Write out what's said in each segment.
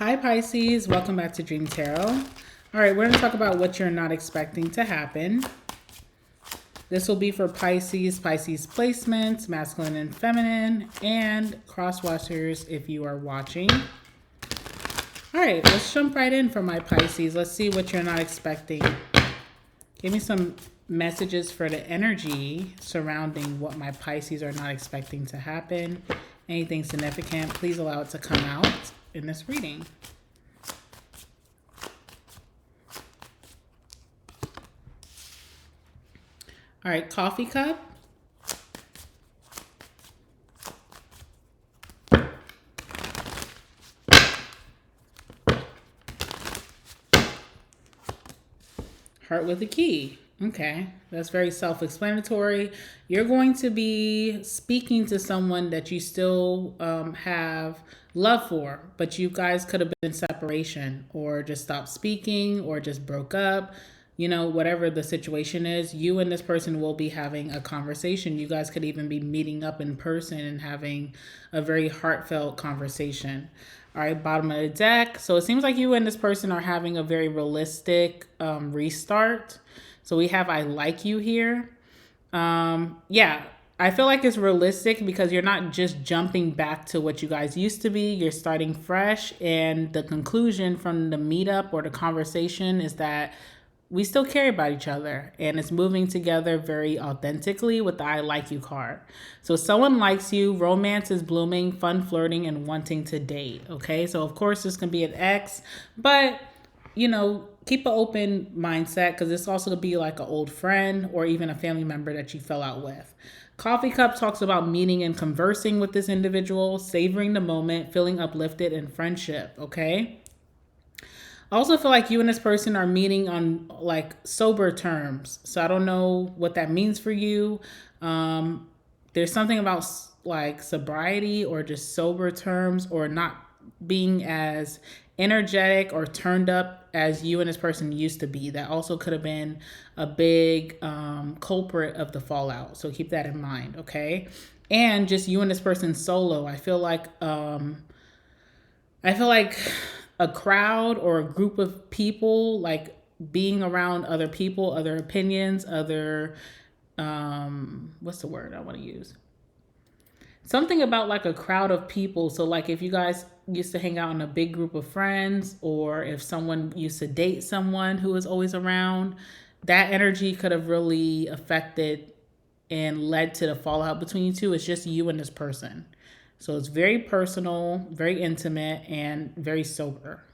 Hi Pisces, welcome back to Dream Tarot. All right, we're going to talk about what you're not expecting to happen. This will be for Pisces placements, masculine and feminine, and cross watchers if you are watching. All right, let's jump right in for my Pisces. Let's see what you're not expecting. Give me some messages for the energy surrounding what my Pisces are not expecting to happen. Anything significant, please allow it to come out in this reading. All right, coffee cup. Heart with a key. Okay, that's very self-explanatory. You're going to be speaking to someone that you still have love for, but you guys could have been in separation or just stopped speaking or just broke up. You know, whatever the situation is, you and this person will be having a conversation. You guys could even be meeting up in person and having a very heartfelt conversation. All right, bottom of the deck. So it seems like you and this person are having a very realistic restart. So we have I like you here. Yeah, I feel like it's realistic because you're not just jumping back to what you guys used to be. You're starting fresh. And the conclusion from the meetup or the conversation is that we still care about each other and it's moving together very authentically with the I like you card. So someone likes you, romance is blooming, fun flirting, and wanting to date. Okay, so of course this can be an ex, but you know, keep an open mindset because this also could be like an old friend or even a family member that you fell out with. Coffee cup talks about meeting and conversing with this individual, savoring the moment, feeling uplifted, and friendship. Okay. I also feel like you and this person are meeting on like sober terms. So I don't know what that means for you. There's something about like sobriety or just sober terms or not being as energetic or turned up as you and this person used to be. That also could have been a big culprit of the fallout. So keep that in mind, okay? And just you and this person solo. I feel like a crowd or a group of people, like being around other people, other opinions, other, what's the word I want to use? Something about like a crowd of people. So like if you guys used to hang out in a big group of friends, or if someone used to date someone who was always around, that energy could have really affected and led to the fallout between you two. It's just you and this person. So it's very personal, very intimate, and very sober.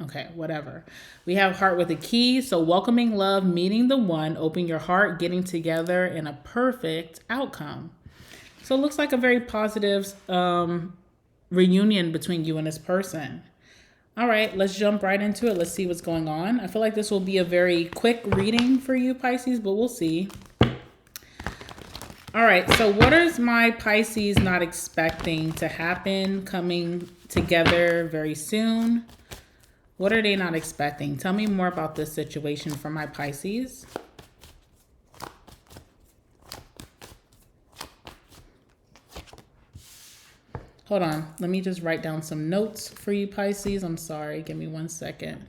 Okay, whatever. We have heart with a key. So welcoming love, meeting the one, open your heart, getting together, and a perfect outcome. So it looks like a very positive reunion between you and this person. All right, let's jump right into it. Let's see what's going on. I feel like this will be a very quick reading for you, Pisces, but we'll see. All right, so what is my Pisces not expecting to happen coming together very soon? What are they not expecting? Tell me more about this situation for my Pisces. Hold on, let me just write down some notes for you, Pisces. I'm sorry, give me 1 second.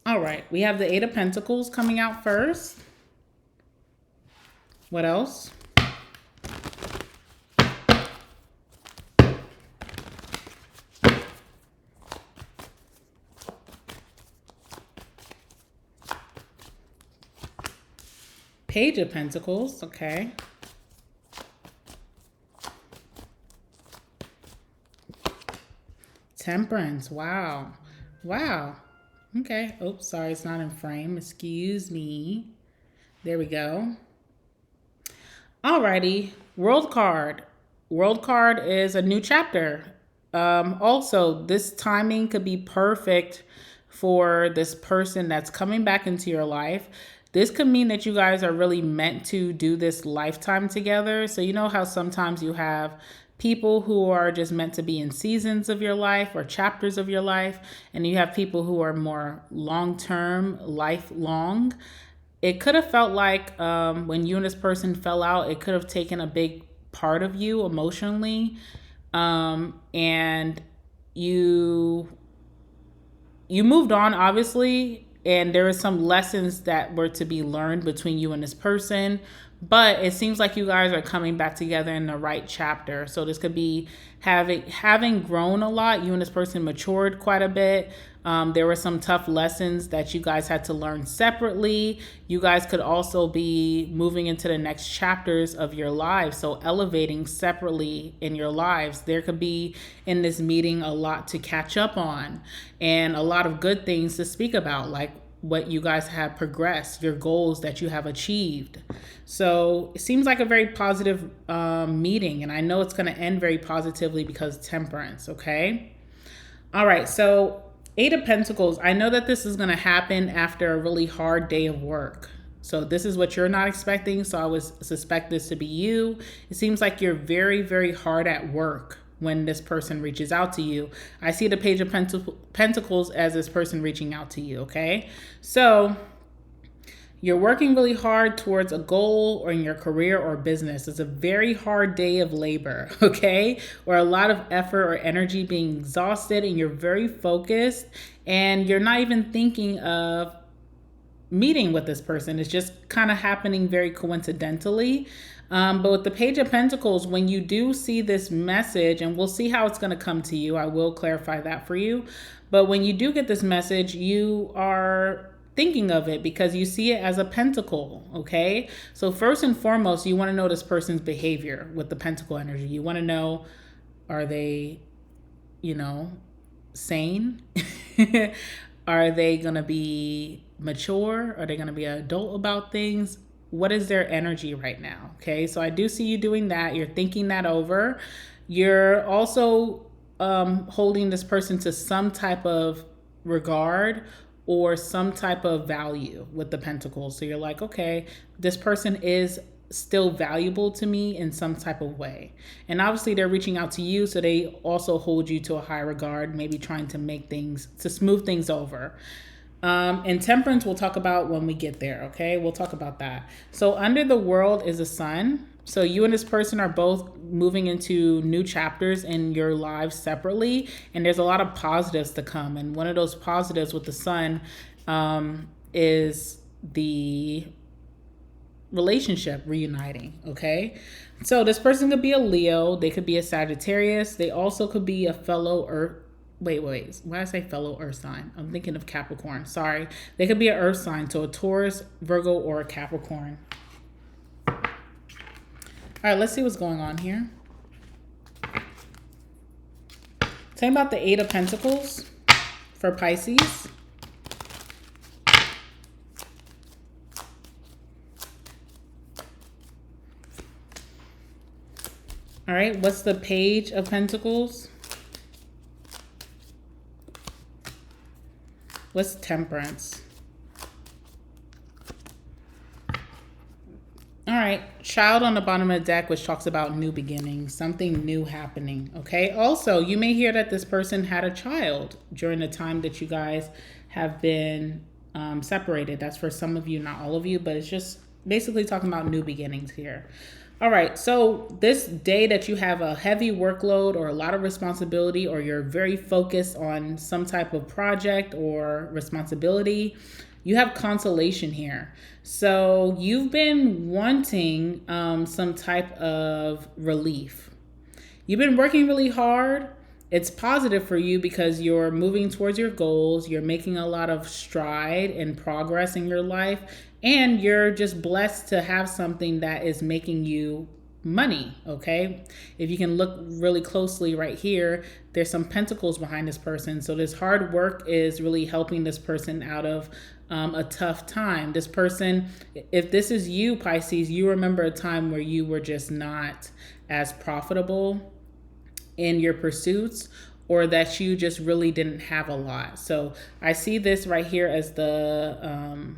All right, we have the Eight of Pentacles coming out first. What else? Page of Pentacles, okay. Temperance, wow. Wow. Okay. Oops, sorry, it's not in frame. Excuse me. There we go. Alrighty. World card. World card is a new chapter. Also, this timing could be perfect for this person that's coming back into your life. This could mean that you guys are really meant to do this lifetime together. So you know how sometimes you have people who are just meant to be in seasons of your life or chapters of your life, and you have people who are more long-term, lifelong. it could have felt like when you and this person fell out, it could have taken a big part of you emotionally, and you you moved on, obviously, and there were some lessons that were to be learned between you and this person. But it seems like you guys are coming back together in the right chapter. So this could be having grown a lot. You and this person matured quite a bit. There were some tough lessons that you guys had to learn separately. You guys could also be moving into the next chapters of your lives, so elevating separately in your lives. There could be in this meeting a lot to catch up on and a lot of good things to speak about, like what you guys have progressed, your goals that you have achieved. So it seems like a very positive meeting, and I know it's going to end very positively because Temperance, okay? All right, so Eight of Pentacles, I know that this is going to happen after a really hard day of work. So this is what you're not expecting, so I would suspect this to be you. It seems like you're very, very hard at work when this person reaches out to you. I see the Page of Pentacles as this person reaching out to you, okay? So you're working really hard towards a goal or in your career or business. It's a very hard day of labor, okay? Or a lot of effort or energy being exhausted, and you're very focused and you're not even thinking of meeting with this person. It's just kind of happening very coincidentally. But with the Page of Pentacles, when you do see this message, and we'll see how it's going to come to you, I will clarify that for you. But when you do get this message, you are thinking of it because you see it as a pentacle, okay? So first and foremost, you want to know this person's behavior with the pentacle energy. You want to know, are they, sane? Are they going to be mature? Are they going to be an adult about things? What is their energy right now? Okay, so I do see you doing that. You're thinking that over. You're also holding this person to some type of regard or some type of value with the pentacles. So you're like, okay, this person is still valuable to me in some type of way. And obviously they're reaching out to you, so they also hold you to a high regard, maybe trying to smooth things over. And Temperance we'll talk about when we get there, okay? We'll talk about that. So under the World is a Sun. So you and this person are both moving into new chapters in your lives separately, and there's a lot of positives to come. And one of those positives with the Sun is the relationship reuniting, okay? So this person could be a Leo, they could be a Sagittarius, they also could be a fellow Earth. Wait, why did I say fellow Earth sign? I'm thinking of Capricorn, sorry. They could be an Earth sign, so a Taurus, Virgo, or a Capricorn. All right, let's see what's going on here. Tell me about the Eight of Pentacles for Pisces. All right, what's the Page of Pentacles? What's Temperance? All right, Child on the bottom of the deck, which talks about new beginnings, something new happening, okay? Also, you may hear that this person had a child during the time that you guys have been separated. That's for some of you, not all of you, but it's just basically talking about new beginnings here. All right, so this day that you have a heavy workload or a lot of responsibility, or you're very focused on some type of project or responsibility, you have consolation here. So you've been wanting some type of relief. You've been working really hard. It's positive for you because you're moving towards your goals. You're making a lot of stride and progress in your life. And you're just blessed to have something that is making you money, okay? If you can look really closely right here, there's some pentacles behind this person. So this hard work is really helping this person out of a tough time. This person, if this is you, Pisces, you remember a time where you were just not as profitable in your pursuits, or that you just really didn't have a lot. So I see this right here as the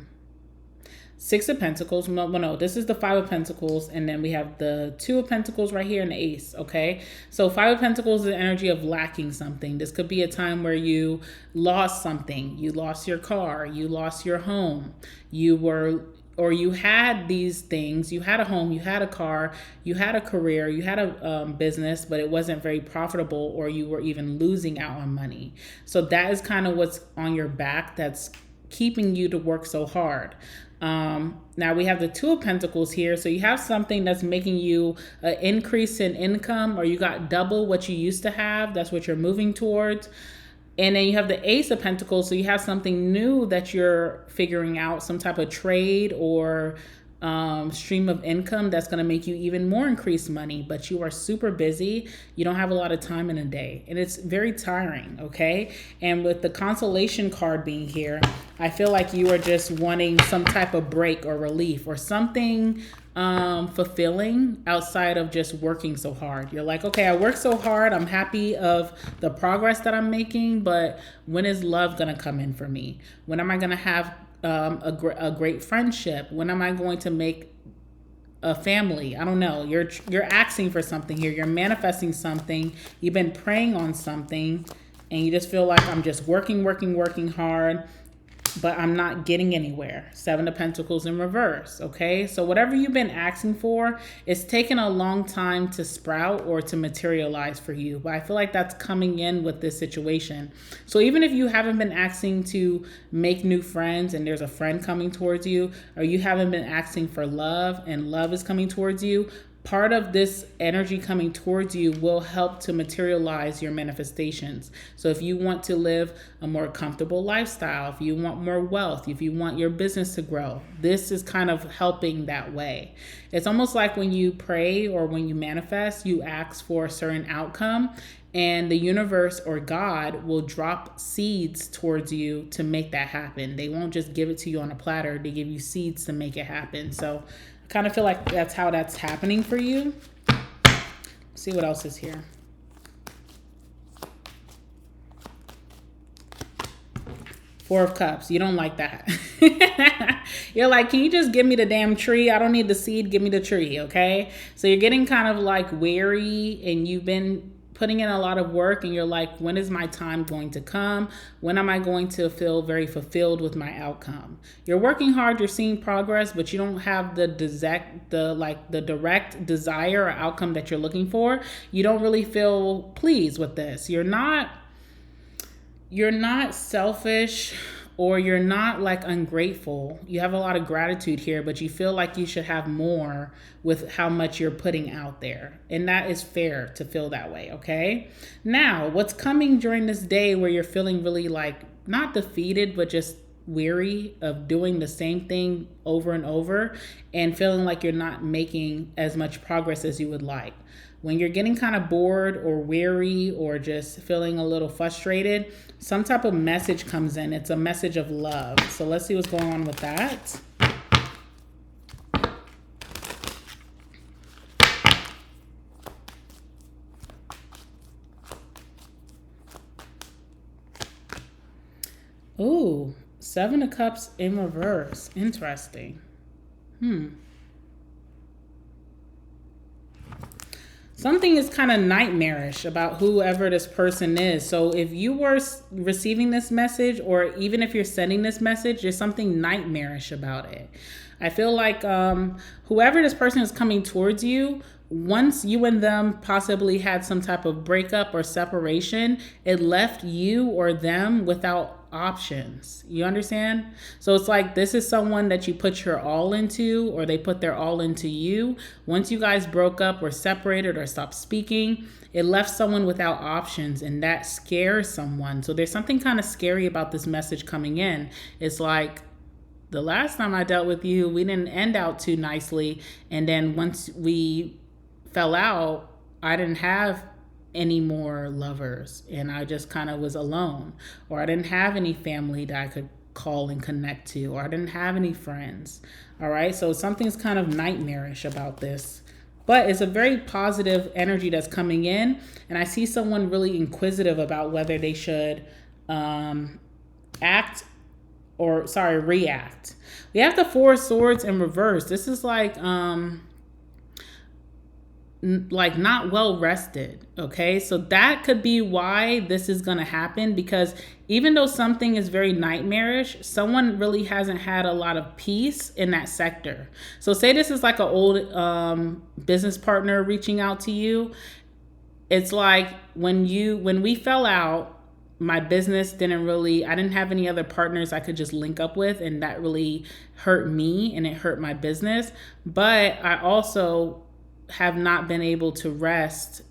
Six of Pentacles. No, this is the Five of Pentacles, and then we have the Two of Pentacles right here and the Ace, okay? So Five of Pentacles is the energy of lacking something. This could be a time where you lost something. You lost your car, you lost your home, you were or you had these things, you had a home, you had a car, you had a career, you had a business, but it wasn't very profitable, or you were even losing out on money. So that is kind of what's on your back that's keeping you to work so hard. Now we have the Two of Pentacles here. So you have something that's making you an increase in income, or you got double what you used to have. That's what you're moving towards. And then you have the Ace of Pentacles. So you have something new that you're figuring out, some type of trade or stream of income that's going to make you even more increased money, but you are super busy. You don't have a lot of time in a day, and it's very tiring. Okay. And with the consolation card being here, I feel like you are just wanting some type of break or relief or something fulfilling outside of just working so hard. You're like, okay, I work so hard. I'm happy of the progress that I'm making, but when is love going to come in for me? When am I going to have a great friendship? When am I going to make a family? I don't know. You're asking for something here. You're manifesting something. You've been praying on something, and you just feel like I'm just working hard, but I'm not getting anywhere. Seven of Pentacles in reverse. Okay. So whatever you've been asking for, it's taken a long time to sprout or to materialize for you. But I feel like that's coming in with this situation. So even if you haven't been asking to make new friends and there's a friend coming towards you, or you haven't been asking for love and love is coming towards you, part of this energy coming towards you will help to materialize your manifestations. So if you want to live a more comfortable lifestyle, if you want more wealth, if you want your business to grow, this is kind of helping that way. It's almost like when you pray or when you manifest, you ask for a certain outcome, and the universe or God will drop seeds towards you to make that happen. They won't just give it to you on a platter. They give you seeds to make it happen. So I kind of feel like that's how that's happening for you. Let's see what else is here. Four of Cups. You don't like that. You're like, can you just give me the damn tree? I don't need the seed. Give me the tree. Okay. So you're getting kind of like weary, and you've been putting in a lot of work, and you're like, when is my time going to come? When am I going to feel very fulfilled with my outcome? You're working hard, you're seeing progress, but you don't have the direct desire or outcome that you're looking for. You don't really feel pleased with this. You're not selfish, or you're not like ungrateful. You have a lot of gratitude here, but you feel like you should have more with how much you're putting out there. And that is fair to feel that way, okay? Now, what's coming during this day where you're feeling really like not defeated, but just weary of doing the same thing over and over and feeling like you're not making as much progress as you would like. When you're getting kind of bored or weary or just feeling a little frustrated, some type of message comes in. It's a message of love. So let's see what's going on with that. Ooh, Seven of Cups in reverse. Interesting. Something is kind of nightmarish about whoever this person is. So if you were receiving this message, or even if you're sending this message, there's something nightmarish about it. I feel like whoever this person is coming towards you, once you and them possibly had some type of breakup or separation, it left you or them without options. You understand? So it's like this is someone that you put your all into, or they put their all into you. Once you guys broke up or separated or stopped speaking, it left someone without options, and that scares someone. So there's something kind of scary about this message coming in. It's like, the last time I dealt with you, we didn't end out too nicely. And then once we fell out, I didn't have any more lovers, and I just kind of was alone, or I didn't have any family that I could call and connect to, or I didn't have any friends. All right. So something's kind of nightmarish about this, but it's a very positive energy that's coming in. And I see someone really inquisitive about whether they should react. We have the Four of Swords in reverse. This is like, like not well rested. Okay, so that could be why this is going to happen, because even though something is very nightmarish, someone really hasn't had a lot of peace in that sector. So say this is like an old business partner reaching out to you. It's like when we fell out, my business I didn't have any other partners I could just link up with, and that really hurt me and it hurt my business. But I also have not been able to rest,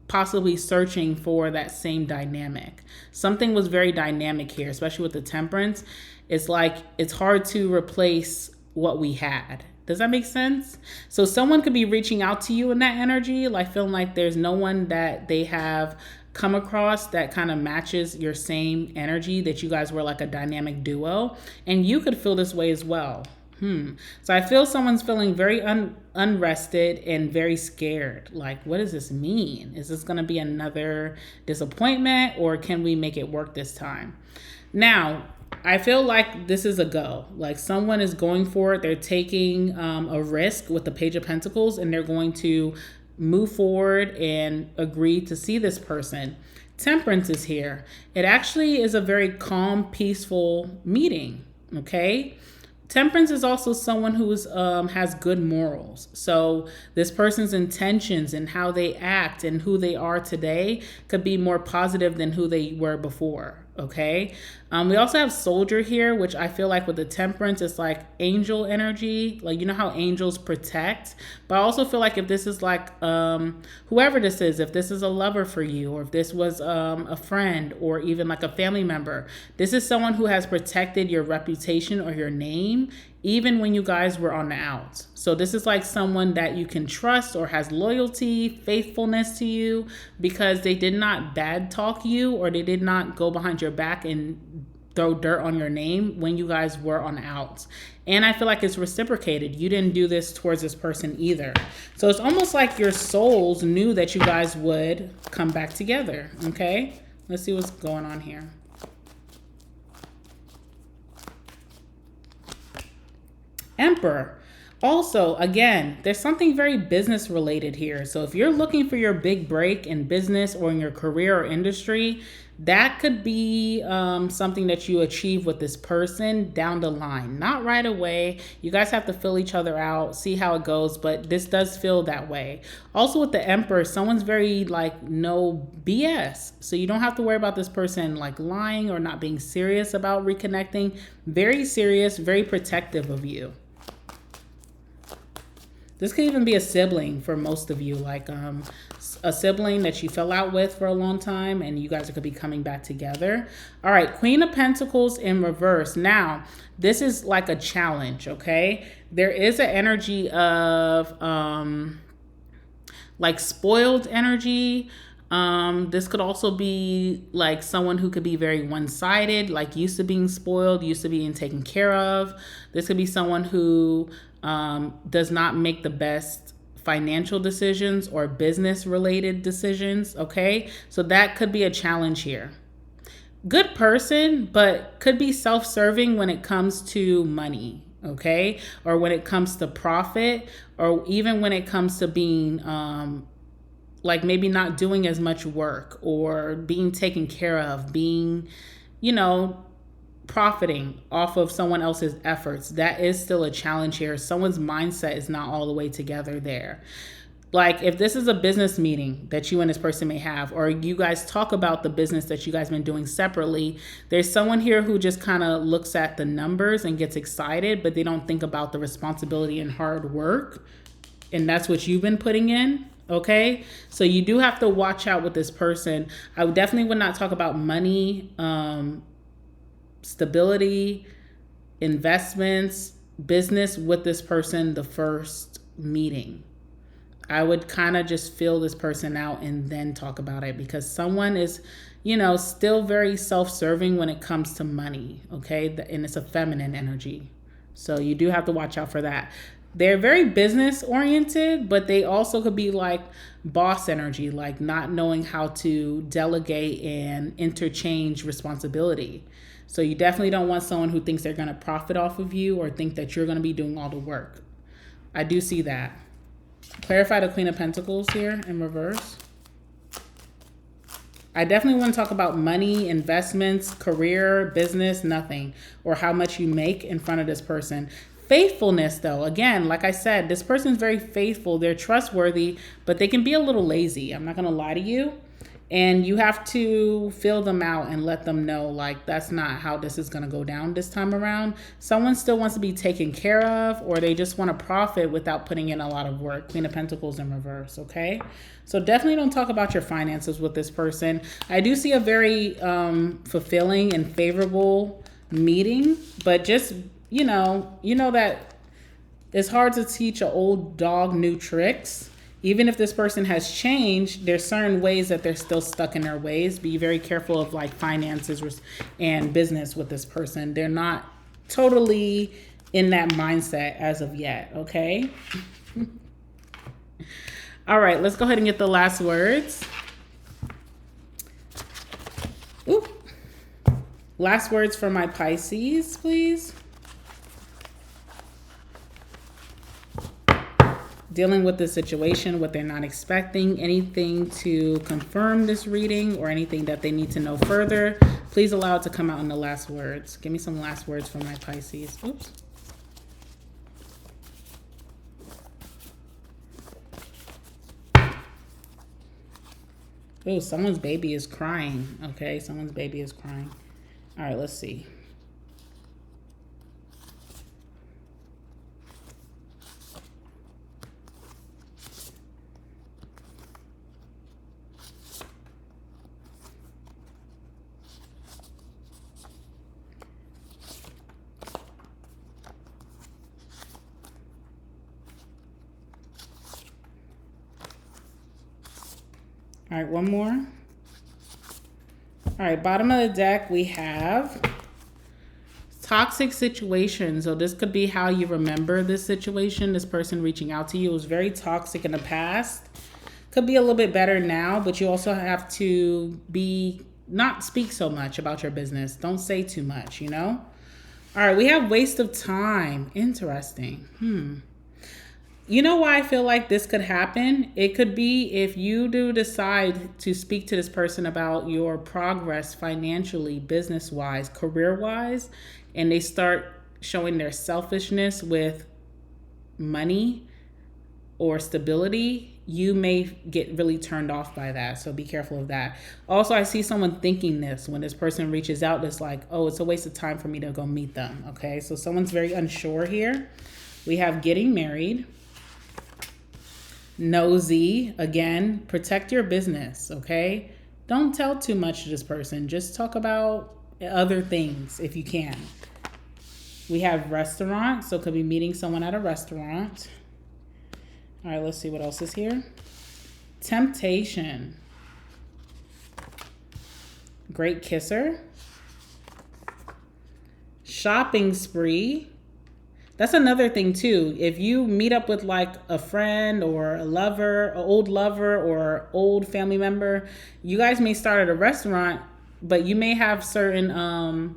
possibly searching for that same dynamic. Something was very dynamic here, especially with the temperance. It's like it's hard to replace what we had. Does that make sense? So someone could be reaching out to you in that energy, like feeling like there's no one that they have come across that kind of matches your same energy, that you guys were like a dynamic duo. And you could feel this way as well. So I feel someone's feeling very unrested and very scared. Like, what does this mean? Is this going to be another disappointment, or can we make it work this time? Now, I feel like this is a go. Like someone is going for it. They're taking a risk with the Page of Pentacles, and they're going to move forward and agree to see this person. Temperance is here. It actually is a very calm, peaceful meeting. Okay. Temperance is also someone who has good morals. So this person's intentions and how they act and who they are today could be more positive than who they were before. Okay. We also have Soldier here, which I feel like with the Temperance, it's like angel energy. Like, you know how angels protect, but I also feel like if this is like, whoever this is, if this is a lover for you, or if this was a friend or even like a family member, this is someone who has protected your reputation or your name, even when you guys were on the outs. So this is like someone that you can trust or has loyalty, faithfulness to you, because they did not bad talk you, or they did not go behind your back and throw dirt on your name when you guys were on the outs. And I feel like it's reciprocated. You didn't do this towards this person either. So it's almost like your souls knew that you guys would come back together. Okay, let's see what's going on here. Emperor. Also, again, there's something very business related here. So if you're looking for your big break in business or in your career or industry, that could be something that you achieve with this person down the line. Not right away. You guys have to fill each other out, see how it goes, but this does feel that way. Also with the Emperor, someone's very like no BS. So you don't have to worry about this person like lying or not being serious about reconnecting. Very serious, very protective of you. This could even be a sibling for most of you, like a sibling that you fell out with for a long time, and you guys could be coming back together. All right, Queen of Pentacles in reverse. Now, this is like a challenge, okay? There is an energy of like spoiled energy. This could also be like someone who could be very one-sided, like used to being spoiled, used to being taken care of. This could be someone who does not make the best financial decisions or business related decisions. Okay, so that could be a challenge here. Good person, but could be self-serving when it comes to money. Okay, or when it comes to profit, or even when it comes to being like maybe not doing as much work, or being taken care of, being, profiting off of someone else's efforts. That is still a challenge here. Someone's mindset is not all the way together there. Like if this is a business meeting that you and this person may have, or you guys talk about the business that you guys been doing separately, there's someone here who just kind of looks at the numbers and gets excited, but they don't think about the responsibility and hard work. And that's what you've been putting in. Okay, so you do have to watch out with this person. I definitely would not talk about money, stability, investments, business with this person the first meeting. I would kind of just feel this person out and then talk about it, because someone is, still very self-serving when it comes to money. Okay, and it's a feminine energy. So you do have to watch out for that. They're very business oriented, but they also could be like boss energy, like not knowing how to delegate and interchange responsibility. So you definitely don't want someone who thinks they're going to profit off of you or think that you're going to be doing all the work. I do see that. Clarify the Queen of Pentacles here in reverse. I definitely want to talk about money, investments, career, business, nothing, or how much you make in front of this person. Faithfulness, though, again, like I said, this person's very faithful. They're trustworthy, but they can be a little lazy. I'm not going to lie to you. And you have to fill them out and let them know, like, that's not how this is going to go down this time around. Someone still wants to be taken care of, or they just want to profit without putting in a lot of work. Queen of Pentacles in reverse, okay? So definitely don't talk about your finances with this person. I do see a very fulfilling and favorable meeting, but just, you know that it's hard to teach an old dog new tricks. Even if this person has changed, there's certain ways that they're still stuck in their ways. Be very careful of like finances and business with this person. They're not totally in that mindset as of yet, okay? All right, let's go ahead and get the last words. Oop. Last words for my Pisces, please. Dealing with the situation, what they're not expecting, anything to confirm this reading or anything that they need to know further, please allow it to come out in the last words. Give me some last words for my Pisces. Oops. Oh, someone's baby is crying. Okay, someone's baby is crying. All right, let's see. All right, one more. All right, bottom of the deck, we have toxic situation. So this could be how you remember this situation. This person reaching out to you was very toxic in the past. Could be a little bit better now, but you also have to not speak so much about your business. Don't say too much, you know? All right, we have waste of time. Interesting. You know why I feel like this could happen? It could be if you do decide to speak to this person about your progress financially, business-wise, career-wise, and they start showing their selfishness with money or stability, you may get really turned off by that. So be careful of that. Also, I see someone thinking this when this person reaches out, it's like, oh, it's a waste of time for me to go meet them. Okay, so someone's very unsure here. We have getting married. Nosy, again, protect your business, okay? Don't tell too much to this person. Just talk about other things if you can. We have restaurant, so could be meeting someone at a restaurant. All right, let's see what else is here. Temptation. Great kisser. Shopping spree. That's another thing too. If you meet up with like a friend or a lover, an old lover or old family member, you guys may start at a restaurant, but you may have certain,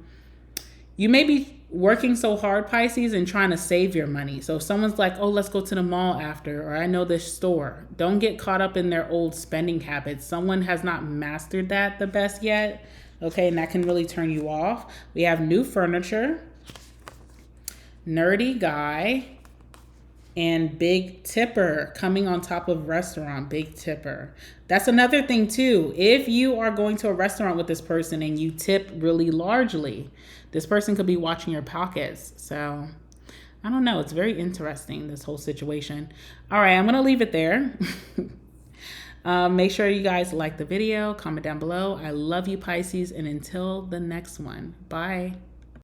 you may be working so hard, Pisces, and trying to save your money. So if someone's like, oh, let's go to the mall after, or I know this store, don't get caught up in their old spending habits. Someone has not mastered that the best yet. Okay, and that can really turn you off. We have new furniture. Nerdy guy, and big tipper coming on top of restaurant, big tipper. That's another thing too. If you are going to a restaurant with this person and you tip really largely, this person could be watching your pockets. So I don't know. It's very interesting, this whole situation. All right, I'm going to leave it there. Make sure you guys like the video, comment down below. I love you, Pisces, and until the next one, bye.